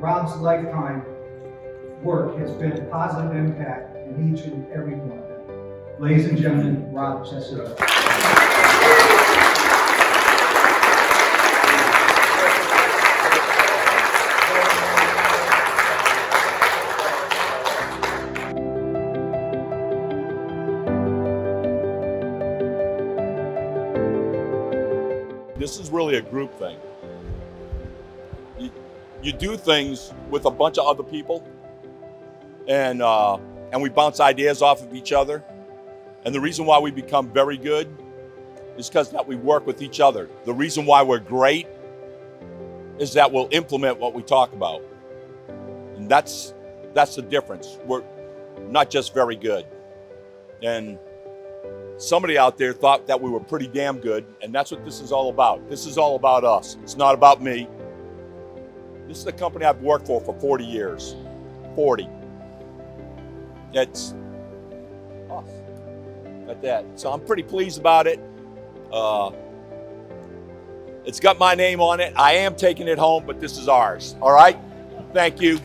Rob's lifetime work has been a positive impact in each and every one of them. Ladies and gentlemen, Rob Tessier. This is really a group thing. You do things with a bunch of other people, and we bounce ideas off of each other. And the reason why we become very good is because that we work with each other. The reason why we're great is that we'll implement what we talk about. And that's the difference. We're not just very good. And somebody out there thought that we were pretty damn good, and that's what this is all about. This is all about us. It's not about me. This is a company I've worked for 40 years. 40. It's us. Like that. So I'm pretty pleased about it. It's got my name on it. I am taking it home, but this is ours. All right? Thank you.